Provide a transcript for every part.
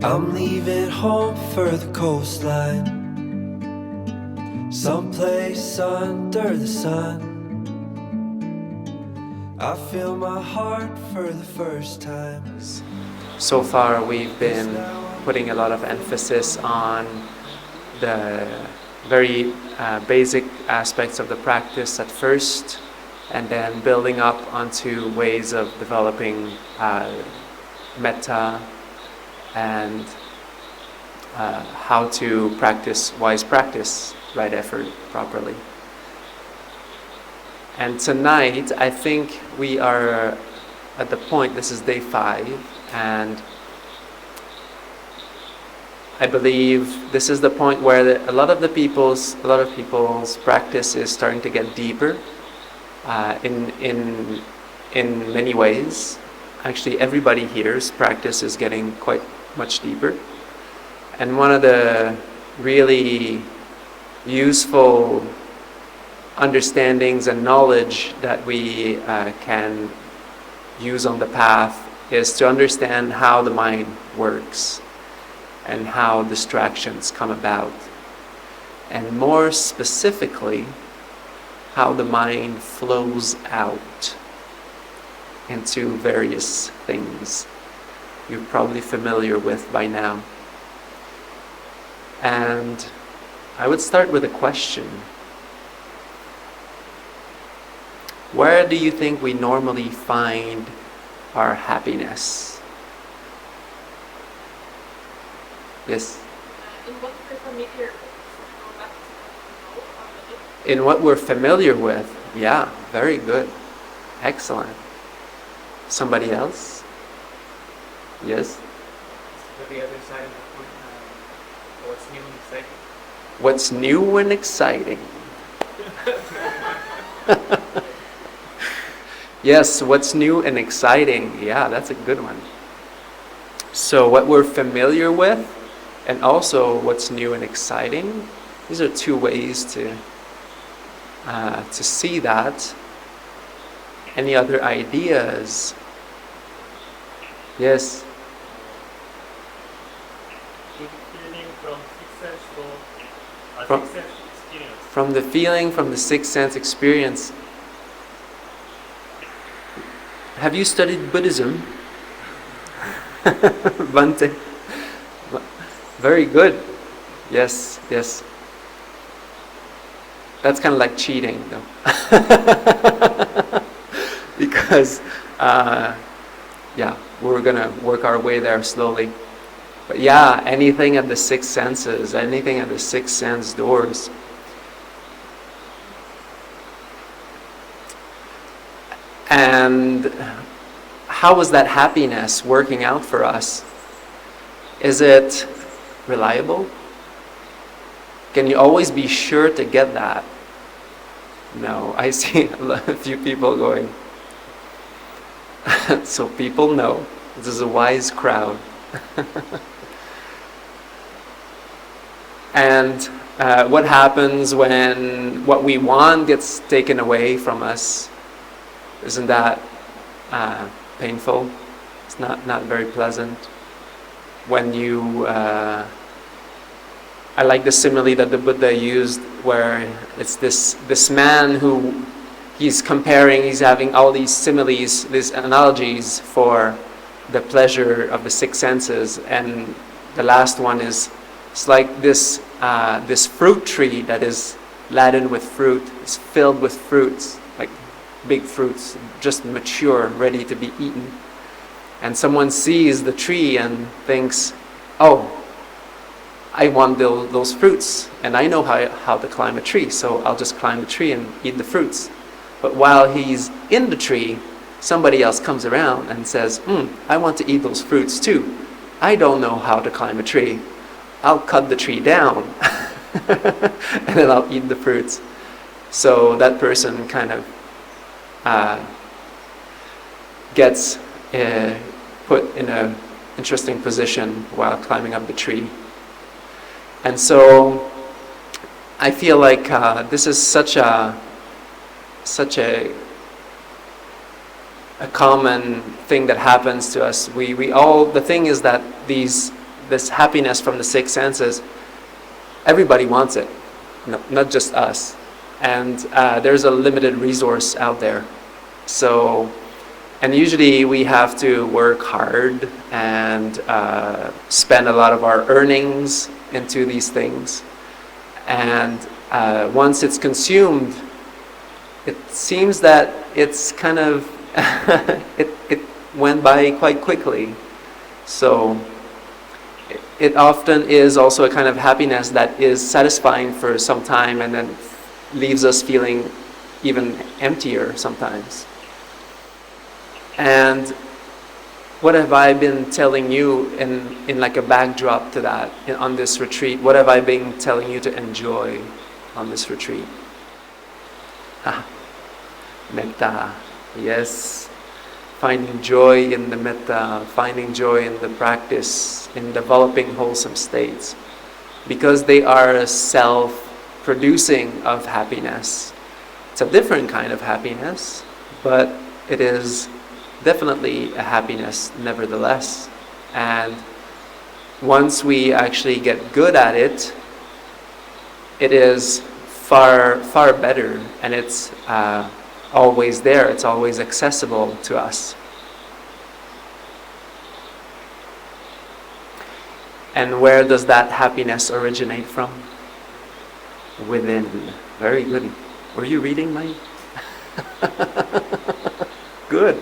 I'm leaving home for the coastline, someplace under the sun. I feel my heart for the first time. So far we've been putting a lot of emphasis on the very basic aspects of the practice at first, and then building up onto ways of developing metta and how to practice wise practice, right effort properly. And tonight, I think we are at the point, this is day 5, and I believe this is the point where a lot of people's practice is starting to get deeper in many ways. Actually, everybody here's practice is getting quite much deeper. And one of the really useful understandings and knowledge that we can use on the path is to understand how the mind works and how distractions come about, and more specifically how the mind flows out into various things you're probably familiar with by now. And I would start with a question. Where do you think we normally find our happiness? Yes? In what we're familiar with. In what we're familiar with. Yeah, very good. Excellent. Somebody else? Yes? The other side of the point, what's new and exciting? What's new and exciting? Yes, what's new and exciting? Yeah, that's a good one. So what we're familiar with, and also what's new and exciting, these are two ways to see that. Any other ideas? Yes? From the feeling from the sixth sense experience. Have you studied Buddhism? Bhante? Very good. Yes, yes. That's kind of like cheating, though. Because, we're going to work our way there slowly. But yeah, anything at the six senses, anything at the six sense doors. And how is that happiness working out for us? Is it reliable? Can you always be sure to get that? No, I see a few people going. So people know. This is a wise crowd. And what happens when what we want gets taken away from us? Isn't that painful? It's not very pleasant. When you, I like the simile that the Buddha used, where it's this man who he's having all these similes, these analogies for the pleasure of the six senses, and the last one is it's like this fruit tree that is laden with fruit. It's filled with fruits, like big fruits, just mature, ready to be eaten. And someone sees the tree and thinks, oh, I want those fruits, and I know how to climb a tree, so I'll just climb the tree and eat the fruits. But while he's in the tree, somebody else comes around and says, I want to eat those fruits too. I don't know how to climb a tree. I'll cut the tree down and then I'll eat the fruits. So that person kind of gets put in an interesting position while climbing up the tree. And so I feel like this is such a common thing that happens to us. We all, the thing is that these this happiness from the six senses, everybody wants it, not just us. And there's a limited resource out there. So, and usually we have to work hard and spend a lot of our earnings into these things. And once it's consumed, it seems that it's kind of, it went by quite quickly. So it often is also a kind of happiness that is satisfying for some time and then leaves us feeling even emptier sometimes. And what have I been telling you in like a backdrop to that on this retreat? What have I been telling you to enjoy on this retreat? Metta, yes. Finding joy in the metta, finding joy in the practice, in developing wholesome states. Because they are self-producing of happiness. It's a different kind of happiness, but it is definitely a happiness nevertheless. And once we actually get good at it, it is far, far better, and it's always there, it's always accessible to us. And where does that happiness originate from? Within. Very good. Were you reading mine? Good.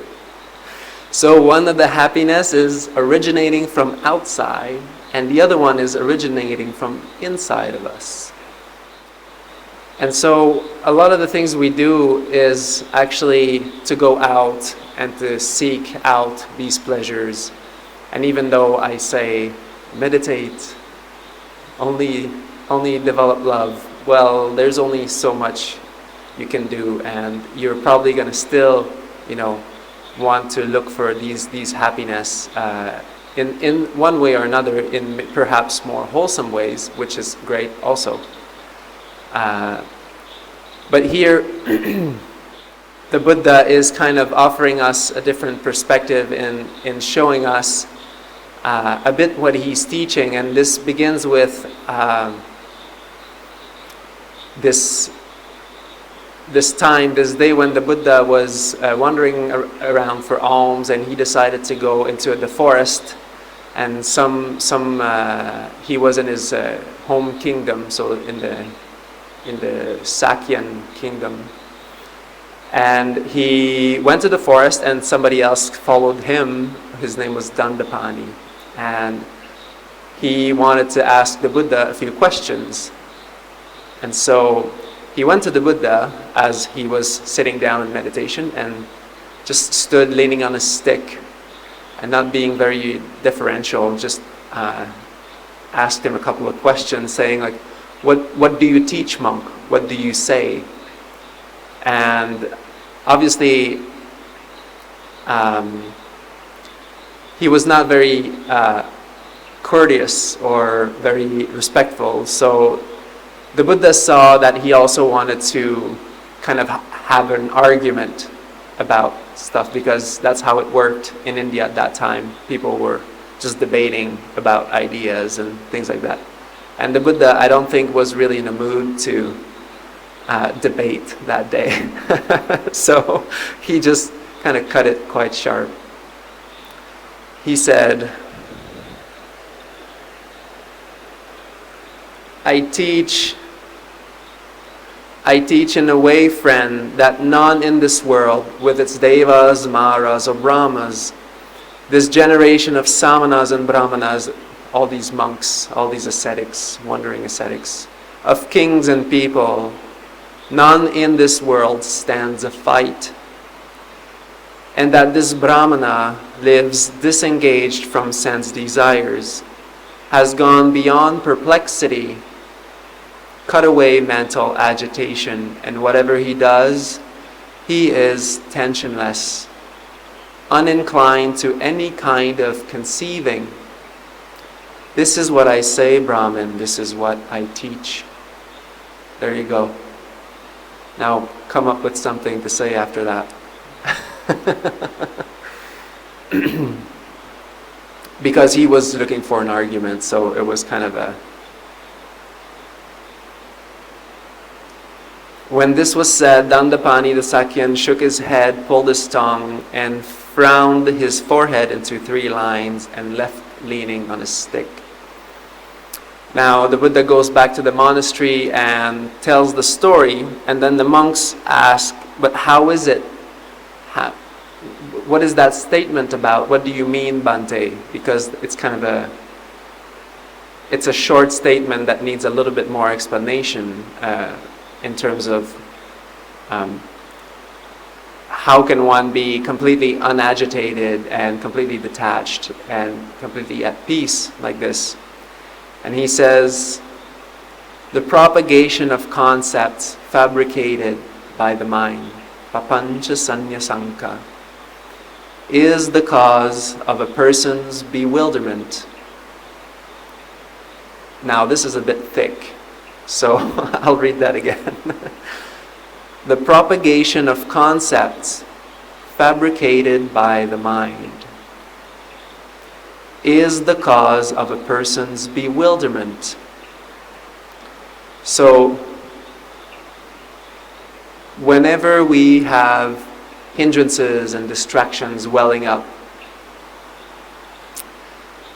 So one of the happiness is originating from outside, and the other one is originating from inside of us. And so a lot of the things we do is actually to go out and to seek out these pleasures. And even though I say meditate, only develop love, well, there's only so much you can do, and you're probably going to still, want to look for these happiness in one way or another, in perhaps more wholesome ways, which is great also. But here, the Buddha is kind of offering us a different perspective in showing us a bit what he's teaching, and this begins with this day when the Buddha was wandering around for alms, and he decided to go into the forest, and he was in his home kingdom, so in the Sakyyan kingdom, and he went to the forest, and somebody else followed him. His name was Dandapani, and he wanted to ask the Buddha a few questions. And so he went to the Buddha as he was sitting down in meditation, and just stood leaning on a stick and not being very deferential, just asked him a couple of questions, saying like, what do you teach, monk? What do you say? And obviously he was not very courteous or very respectful. So the Buddha saw that he also wanted to kind of have an argument about stuff, because that's how it worked in India at that time. People were just debating about ideas and things like that. And the Buddha, I don't think, was really in a mood to debate that day. So he just kind of cut it quite sharp. He said, I teach in a way, friend, that none in this world, with its devas, maras, or brahmas, this generation of samanas and brahmanas, all these monks, all these ascetics, wandering ascetics, of kings and people, none in this world stands a fight. And that this brahmana lives disengaged from sense desires, has gone beyond perplexity, cut away mental agitation, and whatever he does, he is tensionless, uninclined to any kind of conceiving. This is what I say, Brahmin, this is what I teach. There you go. Now come up with something to say after that. because he was looking for an argument, so it was kind of a... When this was said, Dandapani the Sakyan shook his head, pulled his tongue, and frowned his forehead into 3 lines and left leaning on his stick. Now the Buddha goes back to the monastery and tells the story, and then the monks ask, but how is it? What is that statement about? What do you mean, Bhante? Because it's kind of it's a short statement that needs a little bit more explanation in terms of how can one be completely unagitated and completely detached and completely at peace like this. And he says, the propagation of concepts fabricated by the mind, papancha sañña sankha, is the cause of a person's bewilderment. Now this is a bit thick, so I'll read that again. The propagation of concepts fabricated by the mind is the cause of a person's bewilderment. So, whenever we have hindrances and distractions welling up,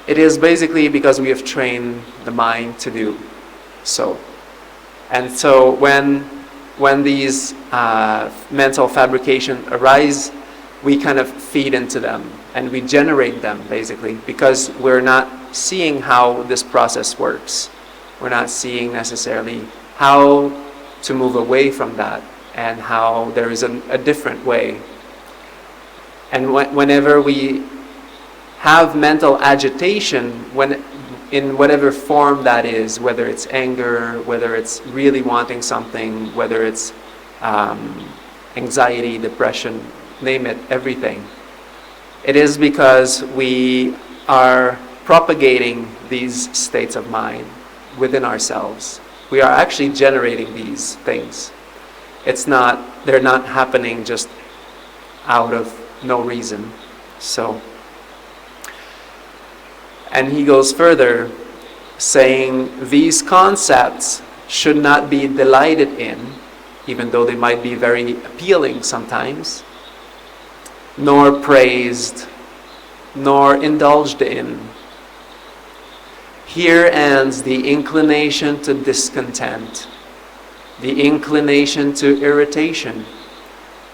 it is basically because we have trained the mind to do so. And so when these mental fabrications arise, we kind of feed into them and we generate them basically because we're not seeing how this process works. We're not seeing necessarily how to move away from that and how there is a different way. And whenever we have mental agitation, in whatever form that is, whether it's anger, whether it's really wanting something, whether it's anxiety, depression, name it, everything. It is because we are propagating these states of mind within ourselves. We are actually generating these things. They're not happening just out of no reason. So, and he goes further, saying these concepts should not be delighted in, even though they might be very appealing sometimes, nor praised, nor indulged in. Here ends the inclination to discontent, the inclination to irritation,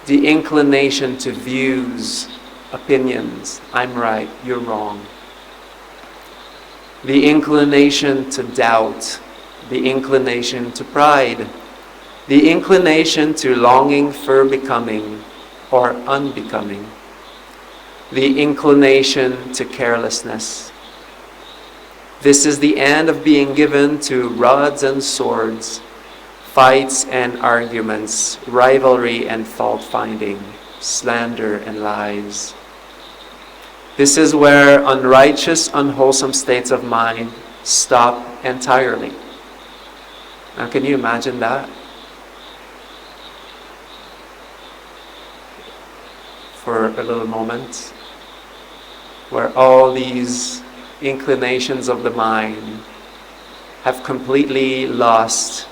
the inclination to views, opinions, I'm right, you're wrong. The inclination to doubt, the inclination to pride, the inclination to longing for becoming or unbecoming, the inclination to carelessness. This is the end of being given to rods and swords, fights and arguments, rivalry and fault-finding, slander and lies. This is where unrighteous, unwholesome states of mind stop entirely. Now, can you imagine that? For a little moment, where all these inclinations of the mind have completely lost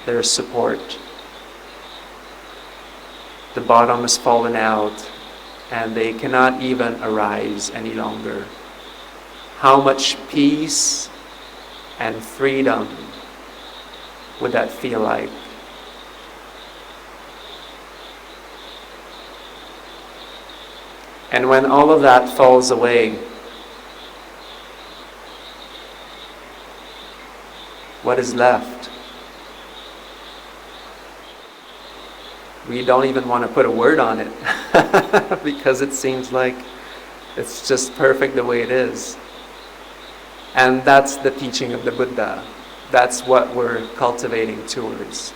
their support. The bottom has fallen out and they cannot even arise any longer. How much peace and freedom would that feel like? And when all of that falls away, what is left? We don't even want to put a word on it because it seems like it's just perfect the way it is. And that's the teaching of the Buddha. That's what we're cultivating towards.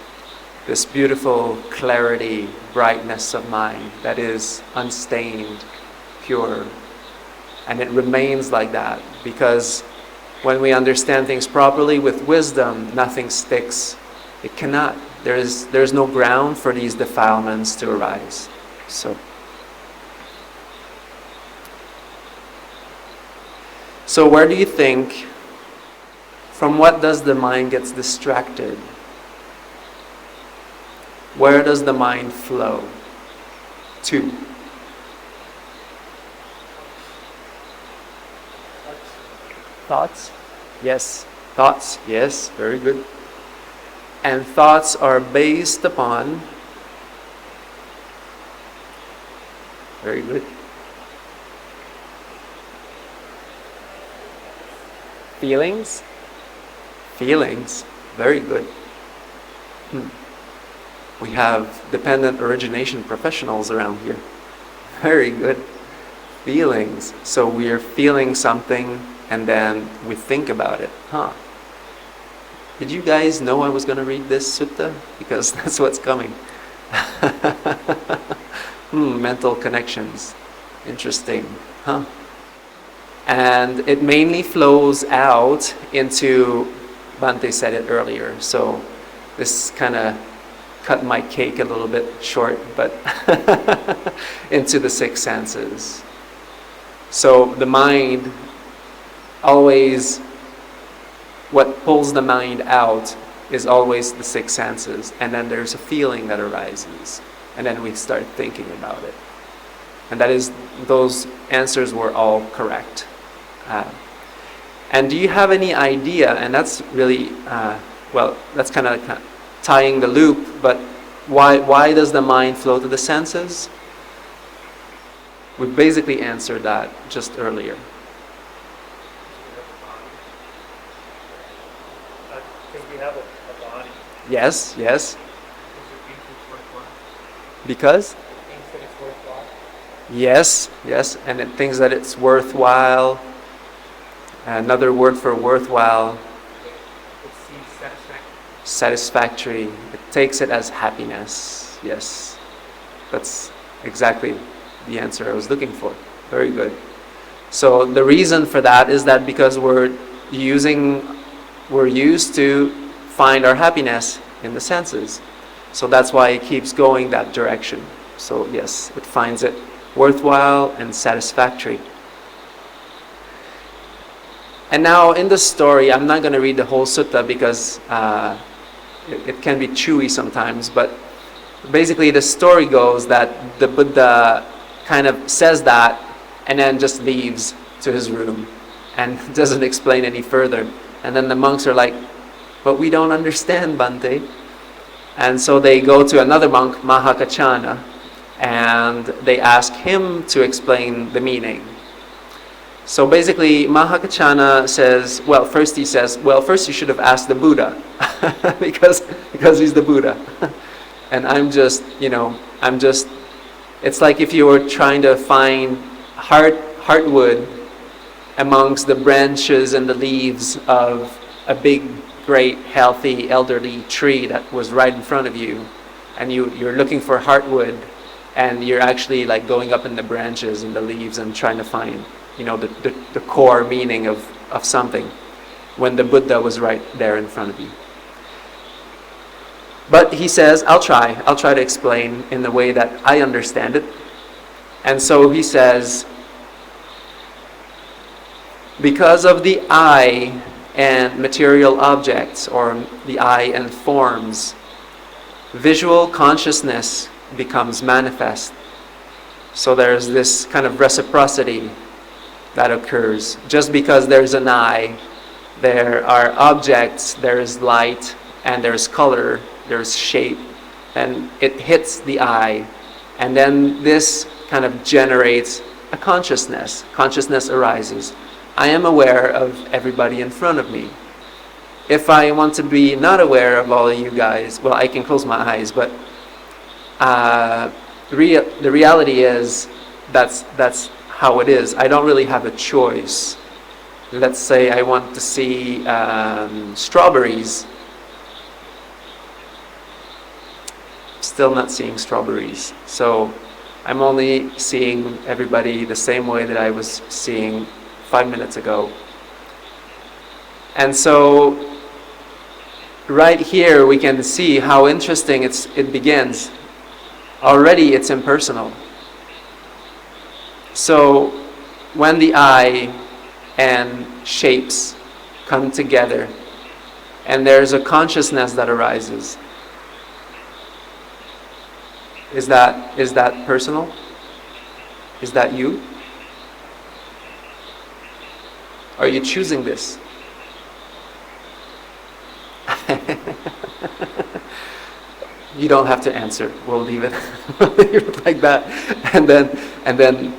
This beautiful clarity, brightness of mind that is unstained, pure. And it remains like that because when we understand things properly with wisdom, nothing sticks. It cannot. There's no ground for these defilements to arise. So where do you think, from what does the mind get distracted? Where does the mind flow to? Thoughts? Yes. Thoughts? Yes. Very good. And thoughts are based upon... Very good. Feelings? Feelings. Very good. We have dependent origination professionals around here. Very good. Feelings. So we are feeling something and then we think about it. Did you guys know I was going to read this sutta? Because that's what's coming. Mental connections. Interesting. And it mainly flows out into, Bhante said it earlier, so this kind of cut my cake a little bit short, but into the six senses. So the mind always, what pulls the mind out is always the six senses, and then there's a feeling that arises, and then we start thinking about it. And that is, those answers were all correct. And do you have any idea, and that's really, that's kind of tying the loop, but why does the mind flow to the senses? We basically answered that just earlier. I think we have a body. Yes, yes. Because Because? it thinks that it's worthwhile. Yes, yes, and it thinks that it's worthwhile. Another word for worthwhile, It sees satisfaction. satisfactory. It takes it as happiness. Yes, that's exactly the answer I was looking for. Very good. So the reason for that is that because we're used to find our happiness in the senses. So that's why it keeps going that direction. So yes, it finds it worthwhile and satisfactory. And now in the story, I'm not going to read the whole sutta because it can be chewy sometimes, but basically the story goes that the Buddha kind of says that and then just leaves to his room and doesn't explain any further. And then the monks are like, but we don't understand, Bhante. And so they go to another monk, Mahakachana, and they ask him to explain the meaning. So basically, Mahakachana says, first you should have asked the Buddha, because he's the Buddha. And it's like if you were trying to find heartwood amongst the branches and the leaves of a big, great, healthy, elderly tree that was right in front of you, and you're looking for heartwood, and you're actually like going up in the branches and the leaves and trying to find the core meaning of something, when the Buddha was right there in front of you. But he says, I'll try to explain in the way that I understand it. And so he says, because of the I and material objects, or the I and forms, visual consciousness becomes manifest. So there's this kind of reciprocity that occurs. Just because there's an eye, there are objects, there is light, and there's color, there's shape, and it hits the eye, and then this kind of generates a consciousness. Consciousness arises. I am aware of everybody in front of me. If I want to be not aware of all of you guys, I can close my eyes, but the reality is that's how it is. I don't really have a choice. Let's say I want to see strawberries. Still not seeing strawberries. So I'm only seeing everybody the same way that I was seeing 5 minutes ago. And so right here we can see how interesting it begins. Already it's impersonal. So when the I and shapes come together, and there's a consciousness that arises. Is that personal? Is that you? Are you choosing this? You don't have to answer. We'll leave it, like that. And then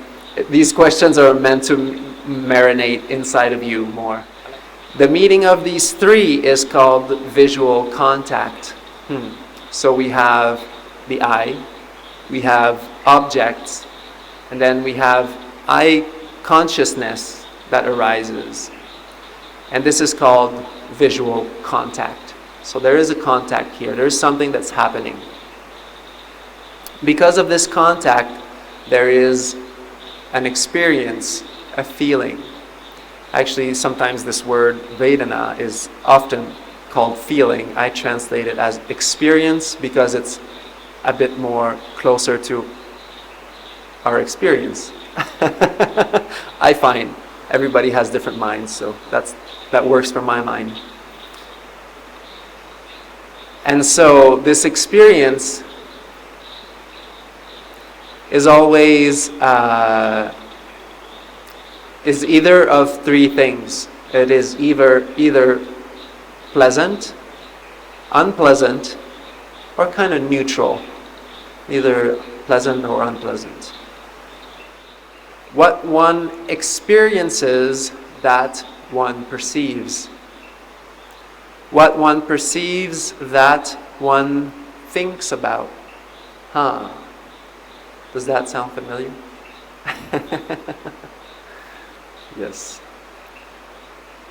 these questions are meant to marinate inside of you more. The meaning of these three is called visual contact. So we have the eye, we have objects, and then we have eye consciousness that arises. And this is called visual contact. So there is a contact here. There is something that's happening. Because of this contact, there is an experience, a feeling. Actually, sometimes this word Vedana is often called feeling. I translate it as experience because it's a bit more closer to our experience. I find everybody has different minds, so that works for my mind. And so this experience is always is either of three things. It is either pleasant, unpleasant, or kind of neutral. Either pleasant or unpleasant. What one experiences, that one perceives. What one perceives, that one thinks about. Does that sound familiar? Yes.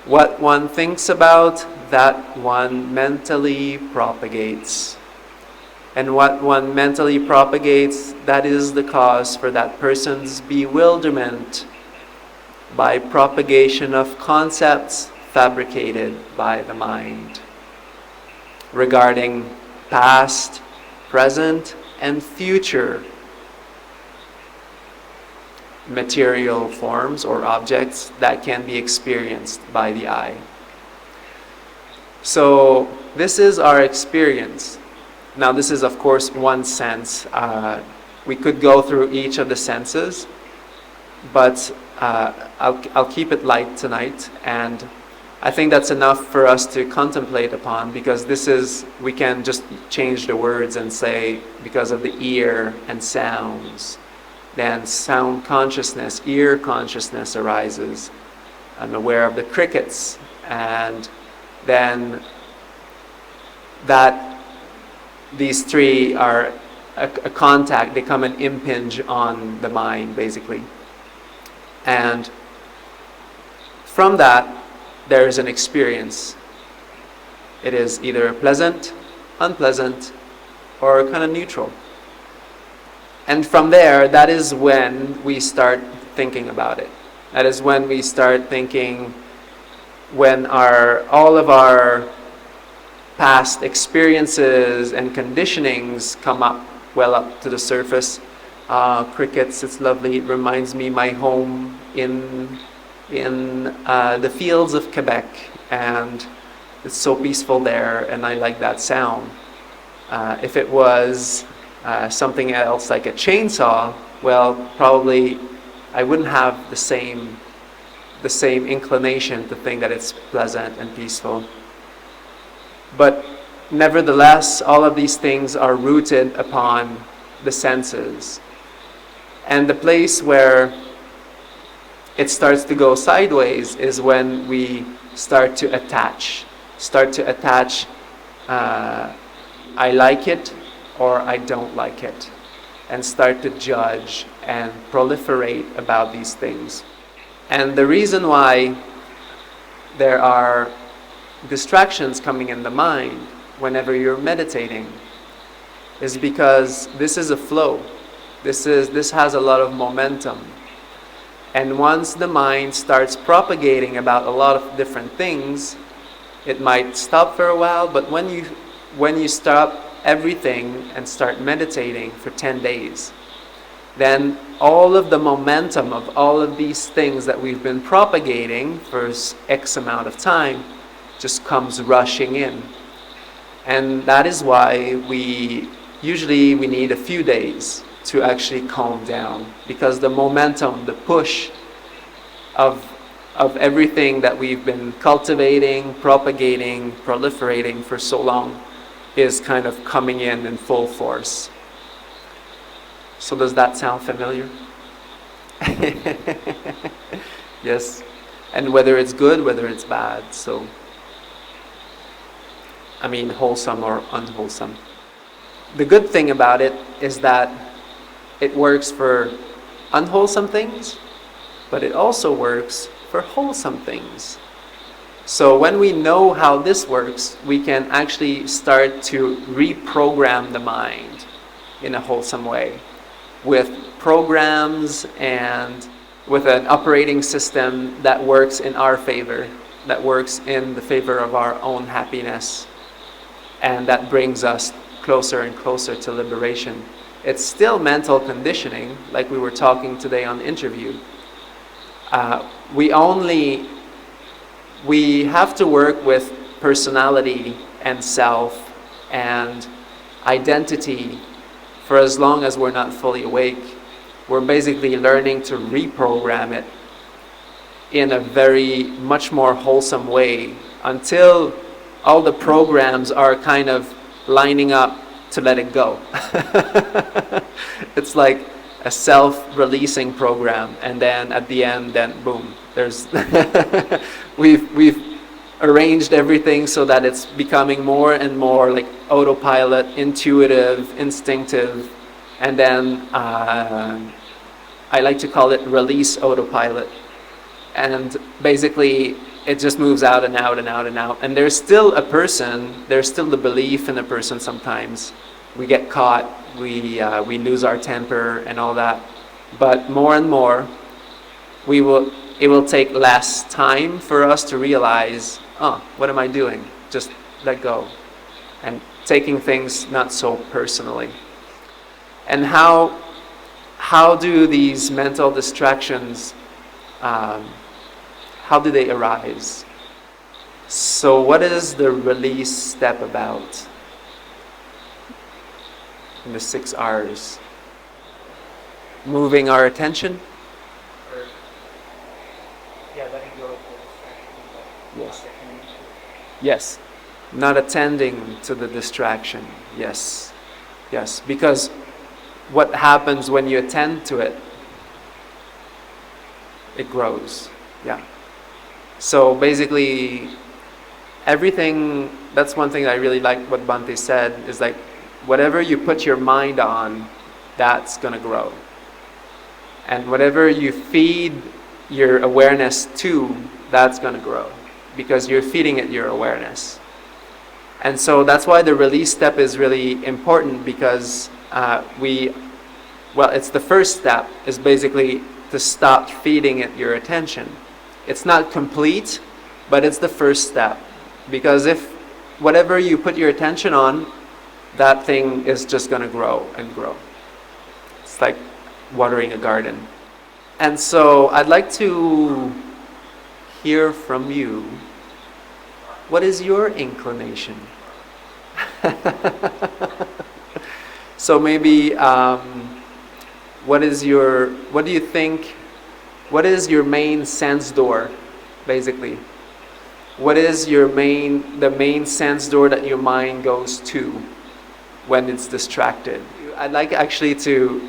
What one thinks about, that one mentally propagates. And what one mentally propagates, that is the cause for that person's bewilderment by propagation of concepts fabricated by the mind regarding past, present, and future material forms or objects that can be experienced by the eye. So this is our experience. Now this is of course one sense. We could go through each of the senses, but I'll keep it light tonight, and I think that's enough for us to contemplate upon, because we can just change the words and say, because of the ear and sounds, then sound consciousness, ear consciousness arises. I'm aware of the crickets, and then these three are a contact, they come and impinge on the mind, basically. And from that, there is an experience. It is either pleasant, unpleasant, or kind of neutral. And from there, that is when we start thinking about it. That is when we start thinking, when all of our past experiences and conditionings come up to the surface. Crickets, it's lovely. It reminds me my home in the fields of Quebec, and it's so peaceful there, and I like that sound. If it was something else like a chainsaw, well, probably I wouldn't have the same inclination to think that it's pleasant and peaceful. But nevertheless, all of these things are rooted upon the senses. And the place where it starts to go sideways is when we start to attach. I like it or I don't like it. And start to judge and proliferate about these things. And the reason why there are distractions coming in the mind whenever you're meditating is because this is a flow. This has a lot of momentum. And once the mind starts propagating about a lot of different things, it might stop for a while, but when you stop everything and start meditating for 10 days, then all of the momentum of all of these things that we've been propagating for X amount of time just comes rushing in. And that is why we need a few days to actually calm down, because the momentum, the push of everything that we've been cultivating, propagating, proliferating for so long is kind of coming in full force. So does that sound familiar? Yes. And whether it's good, whether it's bad. So, I mean, wholesome or unwholesome. The good thing about it is that it works for unwholesome things, but it also works for wholesome things. So when we know how this works, we can actually start to reprogram the mind in a wholesome way, with programs and with an operating system that works in our favor, that works in the favor of our own happiness, and that brings us closer and closer to liberation. It's still mental conditioning, like we were talking today on the interview. We have to work with personality and self and identity for as long as we're not fully awake. We're basically learning to reprogram it in a very much more wholesome way until all the programs are kind of lining up to let it go. It's like a self-releasing program, and then at the end, then boom, there's we've arranged everything so that it's becoming more and more like autopilot, intuitive, instinctive, and then I like to call it release autopilot. And basically it just moves out and out and out and out. And there's still a person, there's still the belief in a person sometimes. We get caught, we lose our temper and all that. But more and more, it will take less time for us to realize, oh, what am I doing? Just let go. And taking things not so personally. And how do these mental distractions, how do they arise? So what is the release step about in the 6 R's? Moving our attention? Or, letting go of the distraction. Yes. Yes. Not attending to the distraction. Yes. Yes. Because what happens when you attend to it? It grows. Yeah. So basically, everything, that's one thing I really like what Bhante said, is like, whatever you put your mind on, that's going to grow. And whatever you feed your awareness to, that's going to grow. Because you're feeding it your awareness. And so that's why the release step is really important, because it's the first step, is basically to stop feeding it your attention. It's not complete, but it's the first step. Because if whatever you put your attention on, that thing is just going to grow and grow. It's like watering a garden. And so I'd like to hear from you. What is your inclination? So maybe, what do you think, what is your main sense door, basically? What is the main sense door that your mind goes to when it's distracted? I'd like actually to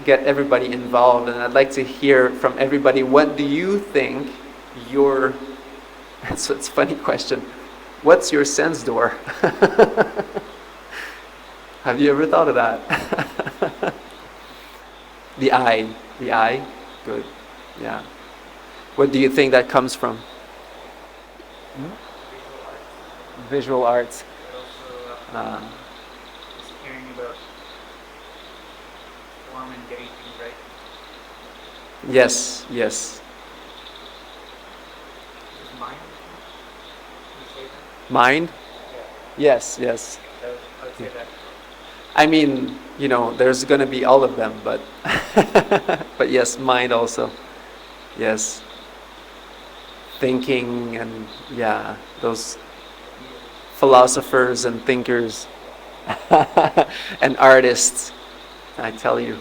get everybody involved, and I'd like to hear from everybody, what do you think it's a funny question. What's your sense door? Have you ever thought of that? The eye. Good. Yeah. What do you think that comes from? Visual arts. But also just caring about form and getting things right. Yes. Is mind? Can you say that? Mind? Yeah. Yes. I would say that. I mean, there's going to be all of them, but but yes, mind also. Yes. Thinking and those philosophers and thinkers and artists, I tell you.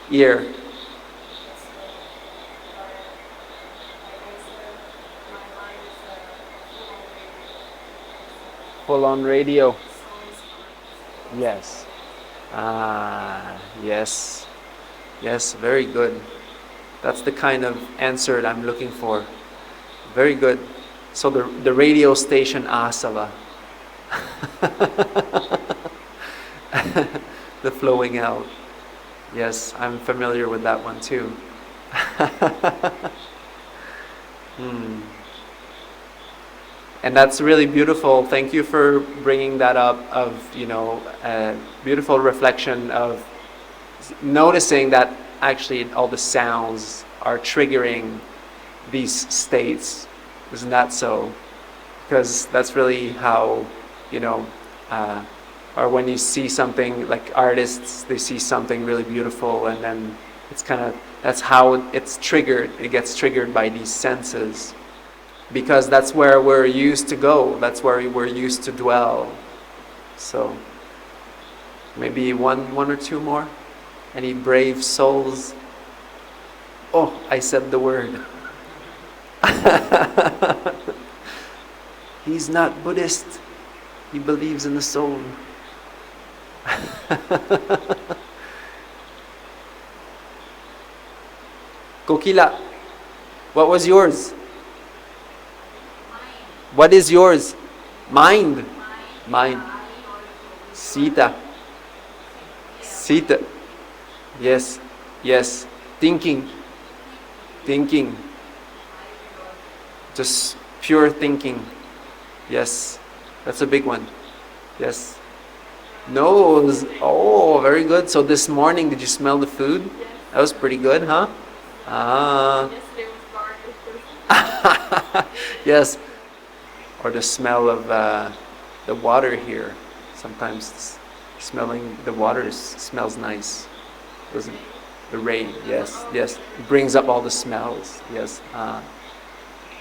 Ear. Full on radio. Yes. Yes. Yes, very good. That's the kind of answer that I'm looking for. Very good. So the radio station Āsavā. The flowing out. Yes, I'm familiar with that one too. And that's really beautiful. Thank you for bringing that up, of, a beautiful reflection of noticing that actually all the sounds are triggering these states. Isn't that so? Because that's really how, or when you see something, like artists, they see something really beautiful, and then that's how it's triggered. It gets triggered by these senses. Because that's where we're used to go. That's where we're used to dwell. So, maybe one or two more? Any brave souls? Oh, I said the word. He's not Buddhist. He believes in the soul. Kokila, what was yours? What is yours? Mind. Mind. Sita. Sita. Yes. Yes. Thinking. Thinking. Just pure thinking. Yes. That's a big one. Yes. Nose. Oh, very good. So this morning, did you smell the food? That was pretty good, huh? Yesterday was dark. Yes. Or the smell of the water here. Sometimes smelling the water smells nice. Doesn't the rain? Yes, yes. It brings up all the smells. Yes.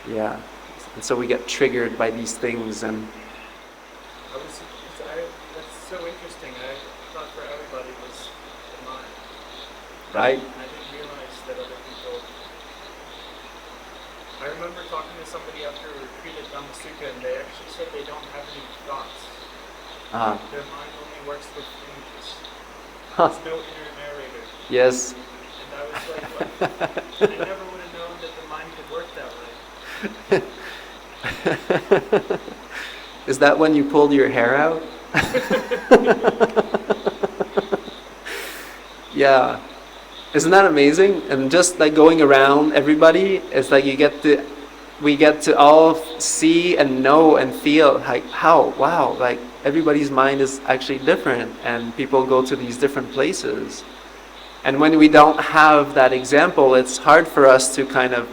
Yeah. And so we get triggered by these things, and that's so interesting. I thought for everybody was the mind. right? I didn't realize that other people. I remember talking to somebody after a retreat at Dhamma, and they actually said they don't have any thoughts. Their mind only works with images. There's no inner narrator. Yes. And I was like, what? I never would have known that the mind could work that way. Is that when you pulled your hair out? Yeah. Isn't that amazing? And just like going around everybody, it's like we get to all see and know and feel like wow, like everybody's mind is actually different, and people go to these different places. And when we don't have that example, it's hard for us to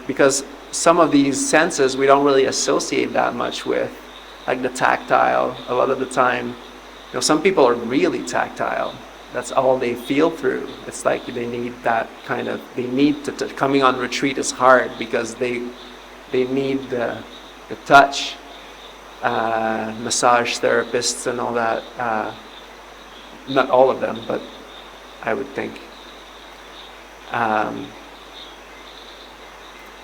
because some of these senses we don't really associate that much with, like the tactile. A lot of the time, some people are really tactile. That's all they feel through. It's like they need that coming on retreat is hard because they need the touch. Massage therapists and all that. Not all of them, but I would think.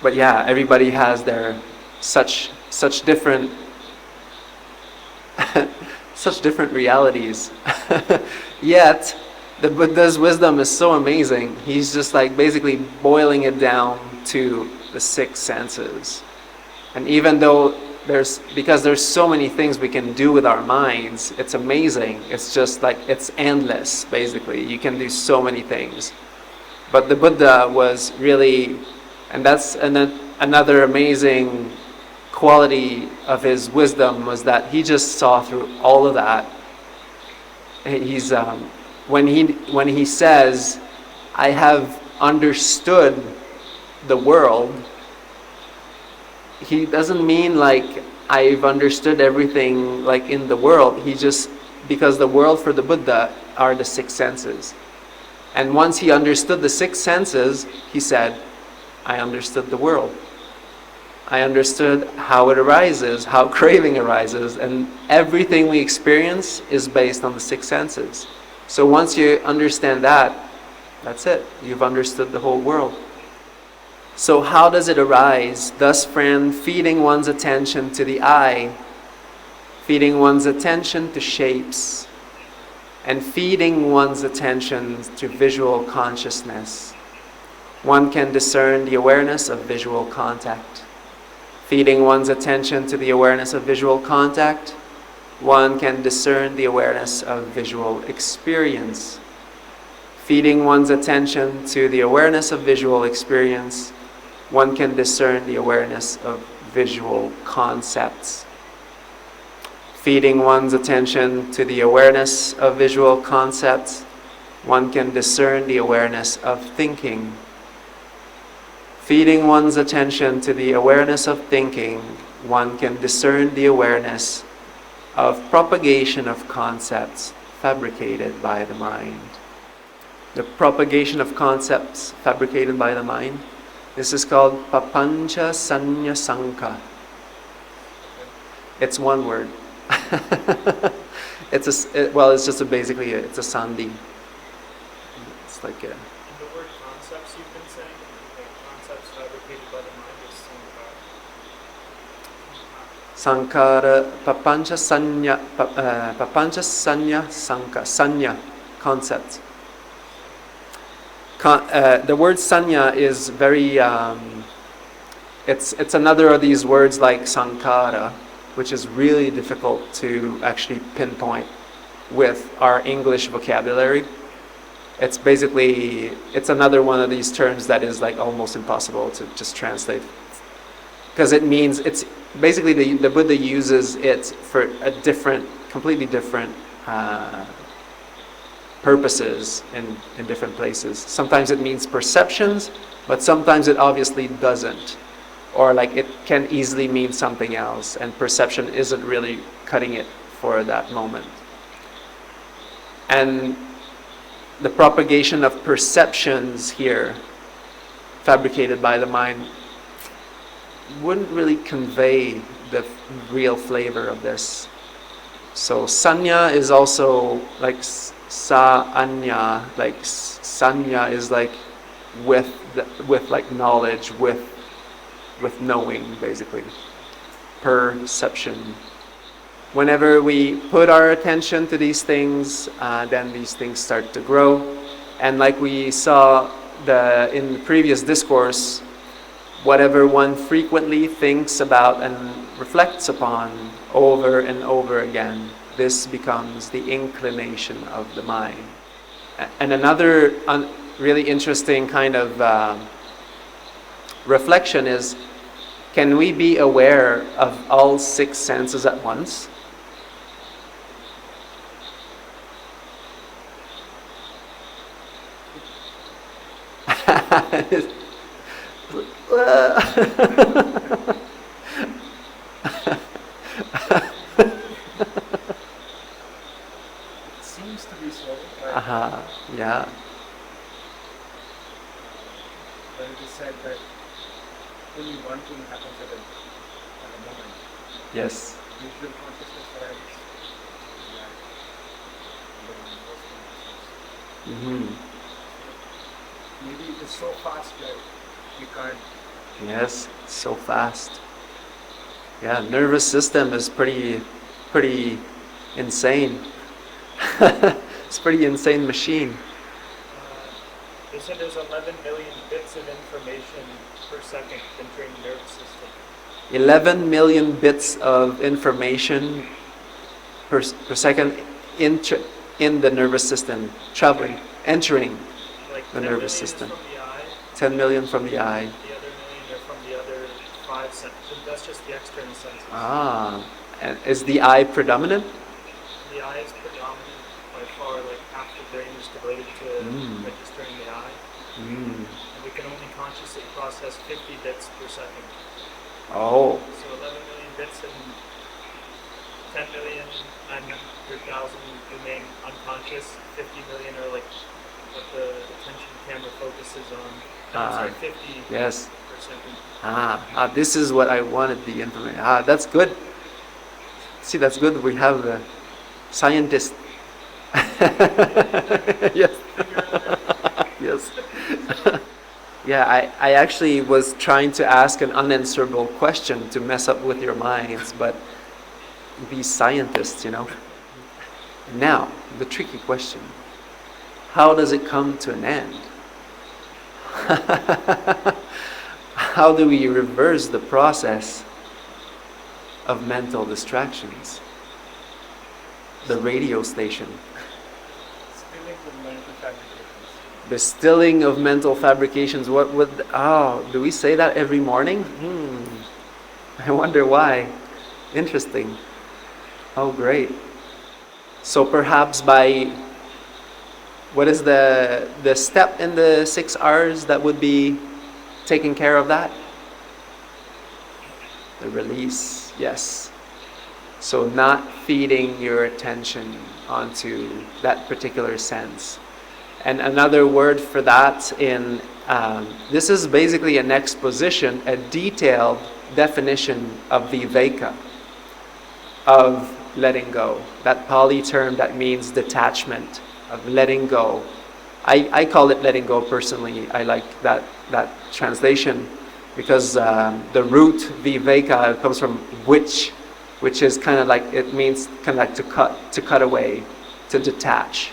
But yeah, everybody has their such different such different realities. Yet the Buddha's wisdom is so amazing. He's just like basically boiling it down to the 6 senses. And even though because there's so many things we can do with our minds, it's amazing. It's just like, it's endless, basically. You can do so many things. But the Buddha was really, and that's another amazing quality of his wisdom, was that he just saw through all of that. He's when he says, I have understood the world, he doesn't mean like I've understood everything like in the world. Because the world for the Buddha are the six senses. And once he understood the six senses, he said, I understood the world. I understood how it arises, how craving arises, and everything we experience is based on the six senses. So once you understand that, that's it. You've understood the whole world. So how does it arise? Thus, friend, feeding one's attention to the eye, feeding one's attention to shapes, and feeding one's attention to visual consciousness, one can discern the awareness of visual contact. Feeding one's attention to the awareness of visual contact, one can discern the awareness of visual experience. Feeding one's attention to the awareness of visual experience, one can discern the awareness of visual concepts. Feeding one's attention to the awareness of visual concepts, one can discern the awareness of thinking. Feeding one's attention to the awareness of thinking, one can discern the awareness of propagation of concepts fabricated by the mind. The propagation of concepts fabricated by the mind, this is called papancha sañña sankha. It's one word. It's just it's a sandhi. It's like a... And the word concepts you've been saying, like concepts fabricated by the mind, is Sankara, papancha sañña sankha, sañña, concept. The word sañña is very, it's another of these words like sankara, which is really difficult to actually pinpoint with our English vocabulary. It's another one of these terms that is like almost impossible to just translate. Because it means, it's basically the Buddha uses it for completely different purposes in different places. Sometimes it means perceptions, but sometimes it obviously doesn't. Or like it can easily mean something else, and perception isn't really cutting it for that moment. And the propagation of perceptions here, fabricated by the mind, wouldn't really convey the real flavor of this. So sañña is also like sañña, like sañña is like with like knowledge, with knowing, basically. Perception. Whenever we put our attention to these things, then these things start to grow. And like we saw in the previous discourse, whatever one frequently thinks about and reflects upon over and over again, this becomes the inclination of the mind. And another really interesting kind of reflection is, can we be aware of all six senses at once? It seems to be so. Right? Yeah. But it is said that only one thing happens at a moment. Yes. Visual consciousness arises. Mm-hmm. Maybe it is so fast that we can't. Yes, so fast. Yeah, nervous system is pretty insane. It's a pretty insane machine. They said there's 11 million bits of information per second entering the nervous system. 11 million bits of information per second in the nervous system, entering Like the 10 nervous million system. is from the eye. 10 million from the eye. The other million are from the other 5 senses. That's just the external senses. And is the eye predominant? The eye is predominant by far. Like half the brain is devoted to registering the eye. And we can only consciously process 50 bits per second. Oh. So 11 million bits and 10,900,000 remain unconscious. 50 million are like what the attention camera focuses on. Sorry, 50%. Yes. This is what I wanted the information. That's good. See, that's good. We have the scientist. Yes. Yes. Yeah, I actually was trying to ask an unanswerable question to mess up with your minds, but these scientists, Now, the tricky question. How does it come to an end? How do we reverse the process of mental distractions? The radio station. The stilling of mental fabrications. What would... do we say that every morning? I wonder why. Interesting. Oh, great. So perhaps by... What is the step in the 6 R's that would be taking care of that? The release, yes. So not feeding your attention onto that particular sense. And another word for that this is basically an exposition, a detailed definition of Viveka, of letting go. That Pali term that means detachment, of letting go. I call it letting go personally. I like that translation because the root Viveka comes from which is kind of like, it means kind of like to cut away, to detach,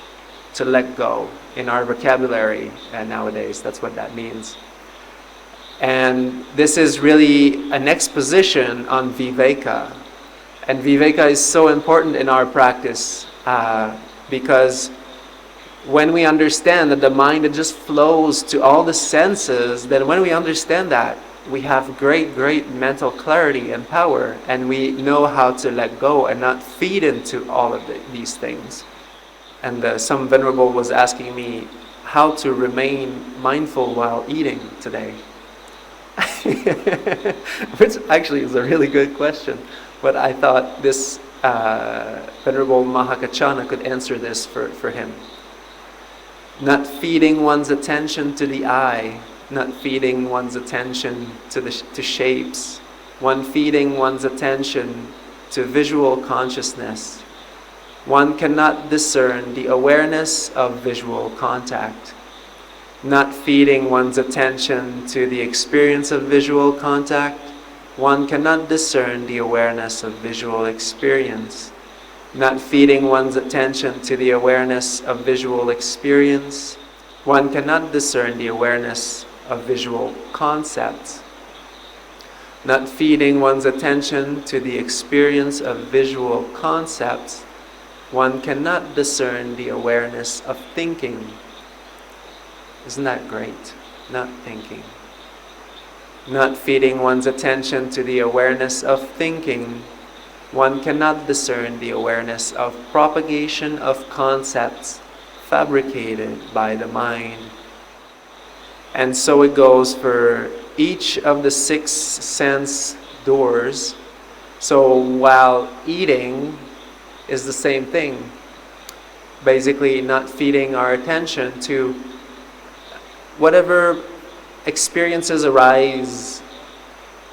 to let go. In our vocabulary nowadays, that's what that means. And this is really an exposition on Viveka. And Viveka is so important in our practice because when we understand that the mind, it just flows to all the senses, then when we understand that, we have great mental clarity and power, and we know how to let go and not feed into all of these things. And some venerable was asking me how to remain mindful while eating today. Which actually is a really good question. But I thought this Venerable Mahakachana could answer this for him. Not feeding one's attention to the eye, not feeding one's attention to shapes, one feeding one's attention to visual consciousness. One cannot discern the awareness of visual contact. Not feeding one's attention to the experience of visual contact, one cannot discern the awareness of visual experience. Not feeding one's attention to the awareness of visual experience, one cannot discern the awareness of visual concepts. Not feeding one's attention to the experience of visual concepts, one cannot discern the awareness of thinking. Isn't that great? Not thinking. Not feeding one's attention to the awareness of thinking, one cannot discern the awareness of propagation of concepts fabricated by the mind. And so it goes for each of the 6 sense doors. So while eating is the same thing. Basically not feeding our attention to whatever experiences arise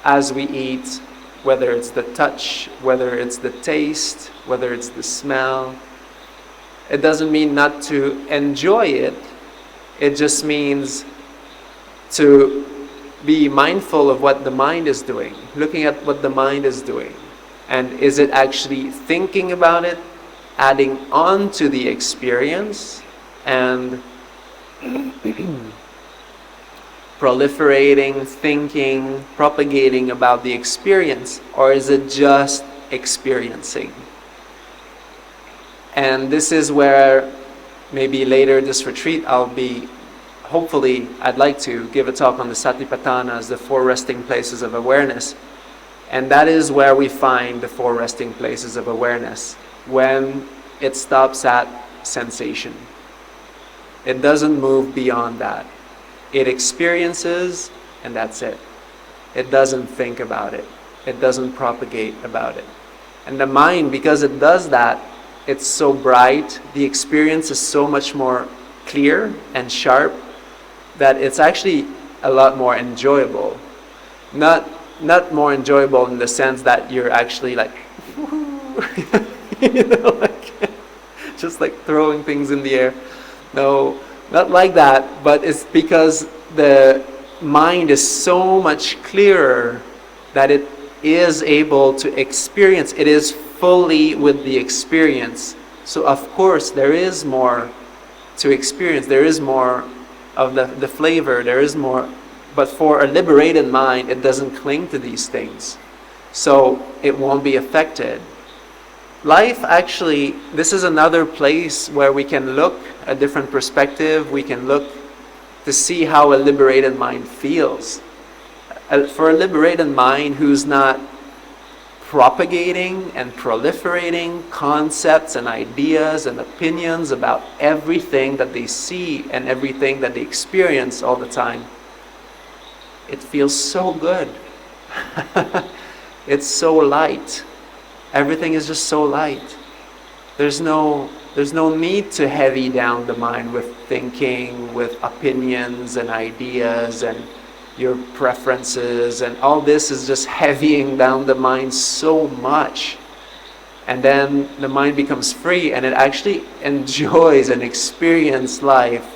as we eat, whether it's the touch, whether it's the taste, whether it's the smell. It doesn't mean not to enjoy it. It just means to be mindful of what the mind is doing, looking at what the mind is doing. And is it actually thinking about it, adding on to the experience, and proliferating, thinking, propagating about the experience, or is it just experiencing? And this is where maybe later this retreat hopefully I'd like to give a talk on the Satipathhana as the 4 resting places of awareness. And that is where we find the 4 resting places of awareness, when it stops at sensation. It doesn't move beyond that. It experiences, and that's it. It doesn't think about it. It doesn't propagate about it. And the mind, because it does that, it's so bright, the experience is so much more clear and sharp that it's actually a lot more enjoyable. Not more enjoyable in the sense that you're actually like, you know, like just like throwing things in the air. No, not like that, but it's because the mind is so much clearer that it is able to experience. It is fully with the experience. So of course there is more to experience. There is more of the flavor. There is more. But for a liberated mind, it doesn't cling to these things. So it won't be affected. Life actually, this is another place where we can look a different perspective. We can look to see how a liberated mind feels. For a liberated mind who's not propagating and proliferating concepts and ideas and opinions about everything that they see and everything that they experience all the time, it feels so good. It's so light. Everything is just so light. There's no need to heavy down the mind with thinking, with opinions and ideas and your preferences, and all this is just heavying down the mind so much. And then the mind becomes free and it actually enjoys and experiences life.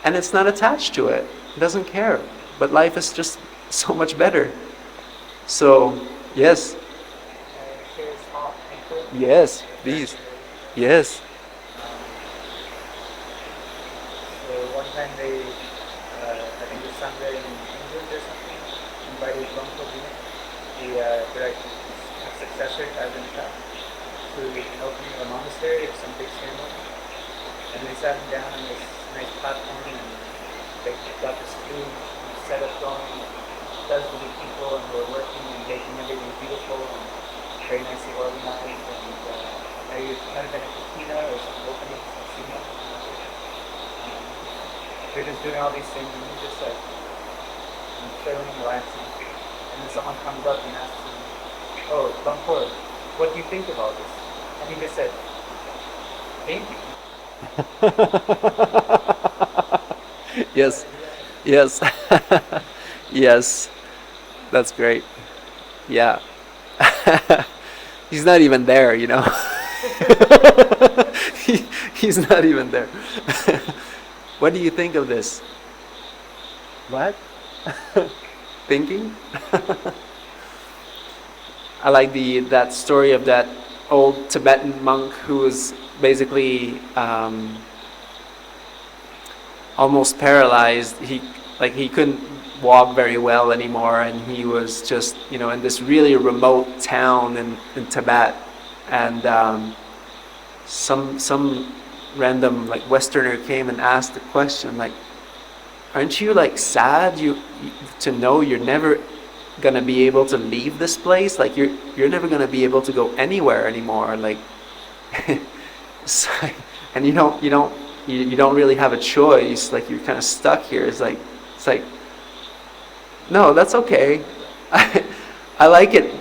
And it's not attached to it. It doesn't care. But life is just so much better. So, yes. Yes, please. Yes. So one time they, I think the Sangha in England or something, invited the successor to Anatta to opening a monastery of some big ceremony. And they sat him down on this nice platform and they got this food set up going, dozens of people, and we're working and making everything beautiful and very nicely organized. And it might have been a cantina or some opening, some Sañña. They're just doing all these things and he's just like chilling, relaxing. And then someone comes up and asks him, "Oh, Bhante, what do you think of all this?" And he just said, "Thank you." Yes. Yes. Yes. That's great. Yeah. He's not even there, you know. He's not even there. What do you think of this? What? Thinking? I like that story of that old Tibetan monk who was basically almost paralyzed. He couldn't walk very well anymore, and he was just, in this really remote town in Tibet, and some random Westerner came and asked the question, aren't you sad to know you're never gonna be able to leave this place? You're never gonna be able to go anywhere anymore. And you don't really have a choice. You're kind of stuck here. It's like, no, that's okay. I like it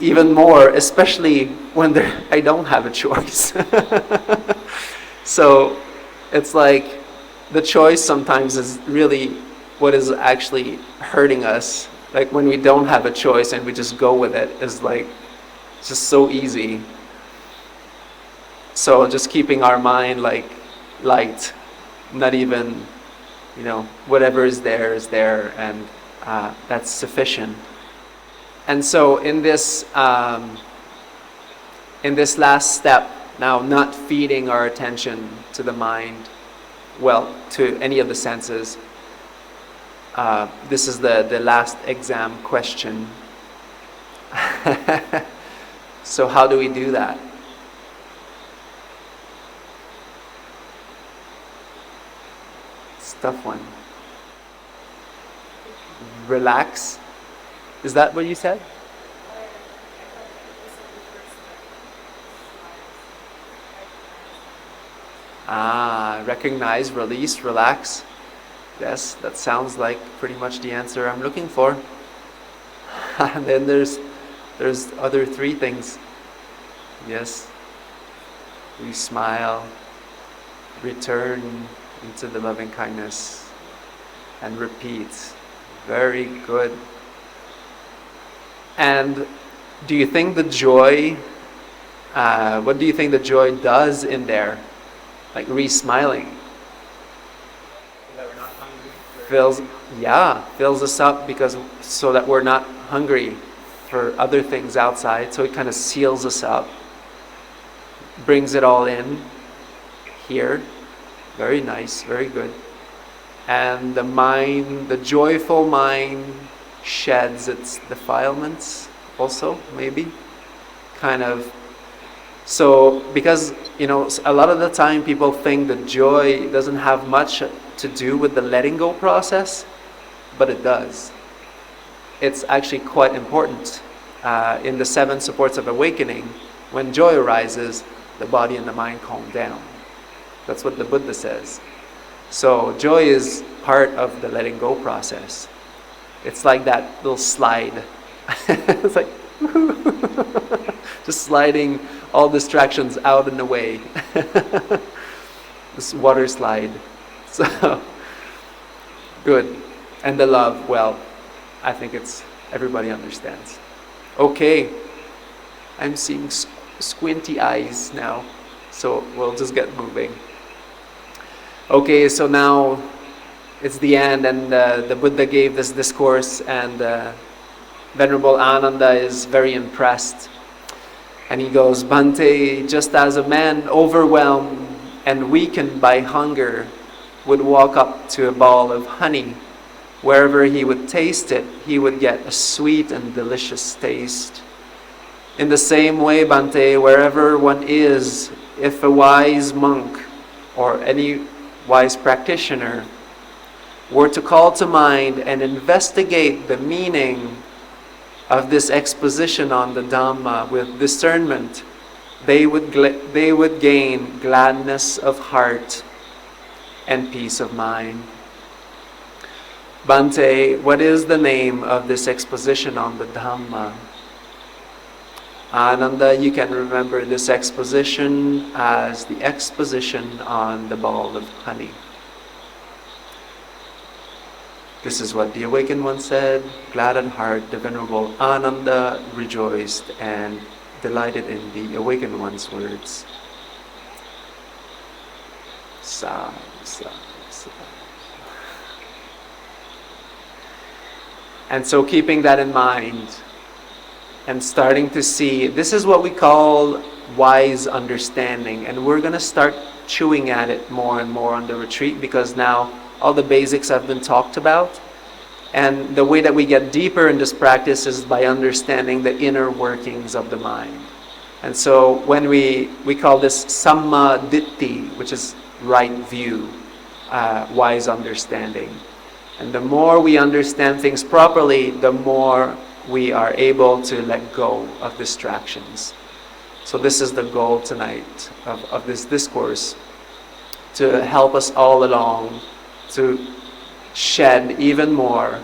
even more, especially when I don't have a choice. So it's like the choice sometimes is really what is actually hurting us. When we don't have a choice and we just go with it, is it's just so easy. So just keeping our mind light, not even, whatever is there, and that's sufficient. And so in this last step, now not feeding our attention to the mind, to any of the senses, this is the last exam question. So how do we do that? It's a tough one. Relax. Is that what you said? Recognize, release, relax. Yes, that sounds like pretty much the answer I'm looking for. And then there's other three things. Yes. We smile, return into the loving kindness, and repeat. Very good. And do you think the joy, what do you think the joy does in there? Like re-smiling. So that we're not hungry. Fills us up so that we're not hungry for other things outside. So it kind of seals us up, brings it all in here. Very nice, very good. And the mind, the joyful mind, sheds its defilements also, maybe. Kind of. So, because, a lot of the time people think that joy doesn't have much to do with the letting go process, but it does. It's actually quite important. In the 7 supports of awakening, when joy arises, the body and the mind calm down. That's what the Buddha says. So joy is part of the letting go process. It's like that little slide. It's like just sliding all distractions out and away. This water slide. So good. And the love, well, I think everybody understands. Okay. I'm seeing squinty eyes now, so we'll just get moving. Okay, so now it's the end, and the Buddha gave this discourse, and Venerable Ananda is very impressed. And he goes, Bhante, just as a man overwhelmed and weakened by hunger would walk up to a ball of honey, wherever he would taste it, he would get a sweet and delicious taste. In the same way, Bhante, wherever one is, if a wise monk or any wise practitioner were to call to mind and investigate the meaning of this exposition on the Dhamma with discernment, they would gain gladness of heart and peace of mind. Bhante, what is the name of this exposition on the Dhamma? Ananda, you can remember this exposition as the exposition on the ball of honey. This is what the awakened one said. Glad at heart, the Venerable Ananda rejoiced and delighted in the awakened one's words. Sa, sa, sa. And so keeping that in mind, and starting to see, this is what we call wise understanding, and we're going to start chewing at it more and more on the retreat, because now all the basics have been talked about, and the way that we get deeper in this practice is by understanding the inner workings of the mind. And so when we call this samma ditti, which is right view, wise understanding. And the more we understand things properly, the more we are able to let go of distractions. So this is the goal tonight of this discourse, to help us all along to shed even more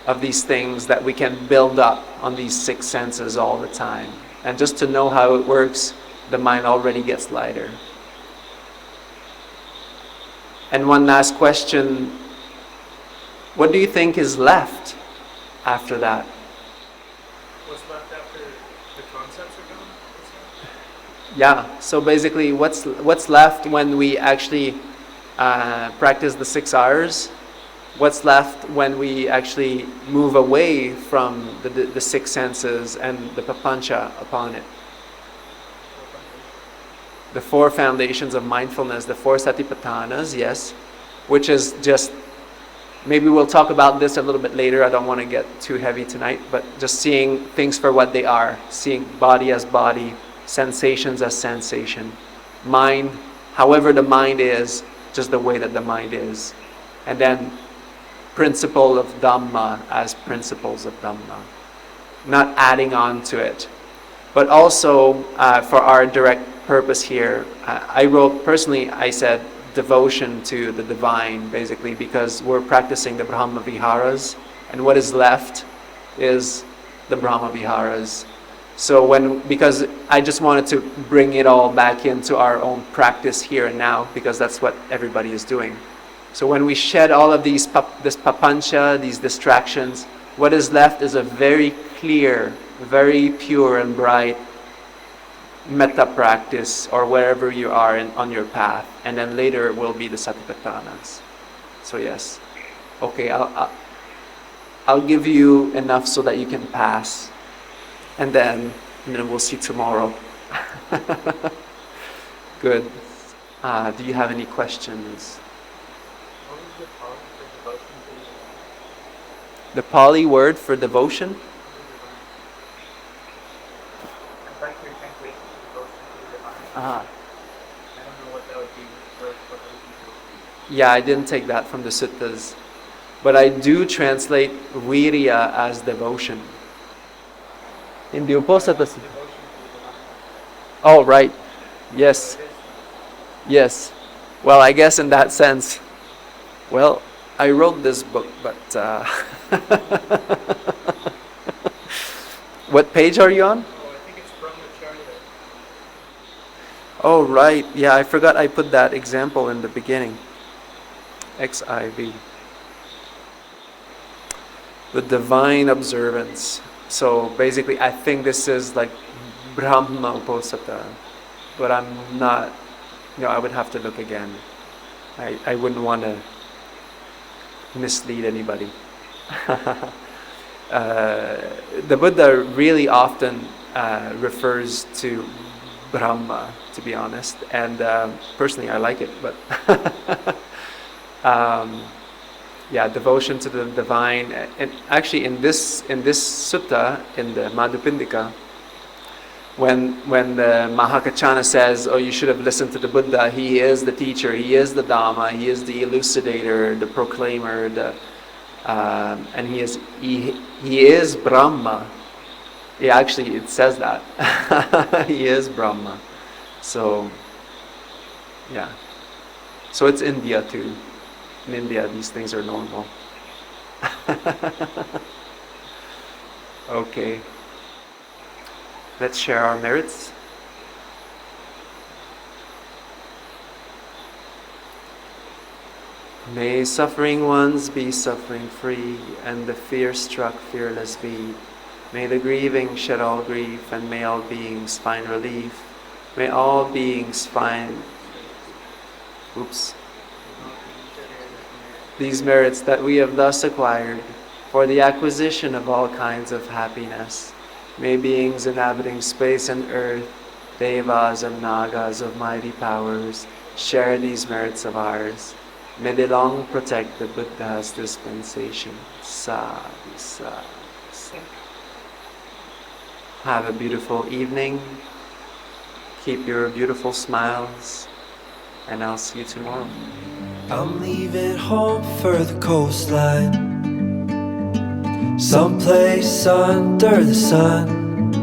of these things that we can build up on these 6 senses all the time. And just to know how it works, the mind already gets lighter. And one last question, what do you think is left after that? What's left after the concepts are gone? Yeah, so basically what's left when we actually practice the 6 hours? What's left when we actually move away from the 6 senses and the papancha upon it? The 4 foundations of mindfulness, the 4 Satipathanas, yes, which is just, maybe we'll talk about this a little bit later, I don't want to get too heavy tonight, but just seeing things for what they are, seeing body as body, sensations as sensation, mind, however the mind is, just the way that the mind is. And then principle of Dhamma as principles of Dhamma, not adding on to it. But also for our direct purpose here, I wrote personally, I said devotion to the divine, basically, because we're practicing the Brahmaviharas, and what is left is the Brahmaviharas. So because I just wanted to bring it all back into our own practice here and now, because that's what everybody is doing. So when we shed all of this papancha, these distractions, what is left is a very clear, very pure and bright metta practice, or wherever you are on your path. And then later will be the Satipathanas. So yes. Okay, I'll give you enough so that you can pass. And then we'll see tomorrow. Good. Do you have any questions? What is the Pali for devotion to the divine? The Pali word for devotion? I'd like your translation of devotion to the divine. Ah. I don't know what that would be for what that would be. Yeah, I didn't take that from the suttas. But I do translate Viriya as devotion. In the Uposatha Sutta. Devotion to the divine. Oh, right. Yes. So it is. Yes. Well, I guess in that sense, well, I wrote this book, but what page are you on? Oh, I think it's Brahmacharya. Oh, right. Yeah, I forgot I put that example in the beginning. XIV. The divine observance. So basically, I think this is like Brahma Uposatha, but I'm not, I would have to look again. I wouldn't want to mislead anybody. The Buddha really often refers to Brahma, to be honest, and personally I like it, but yeah, devotion to the divine. And actually in this sutta, in the Madhupindika, when the Mahakachana says, oh, you should have listened to the Buddha, he is the teacher, he is the Dhamma, he is the elucidator, the proclaimer, and he is Brahma. Yeah, actually it says that. He is Brahma. So, yeah. So it's India too. In India, these things are normal. Okay. Let's share our merits. May suffering ones be suffering free, and the fear-struck fearless be. May the grieving shed all grief, and may all beings find relief. May all beings find these merits that we have thus acquired for the acquisition of all kinds of happiness. May beings inhabiting space and earth, devas and nagas of mighty powers, share these merits of ours. May they long protect the Buddha's dispensation. Sadhu, sadhu, sadhu. Have a beautiful evening. Keep your beautiful smiles, and I'll see you tomorrow. I'm leaving home for the coastline, someplace under the sun.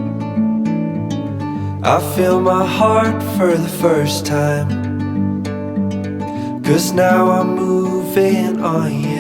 I feel my heart for the first time, 'cause now I'm moving on.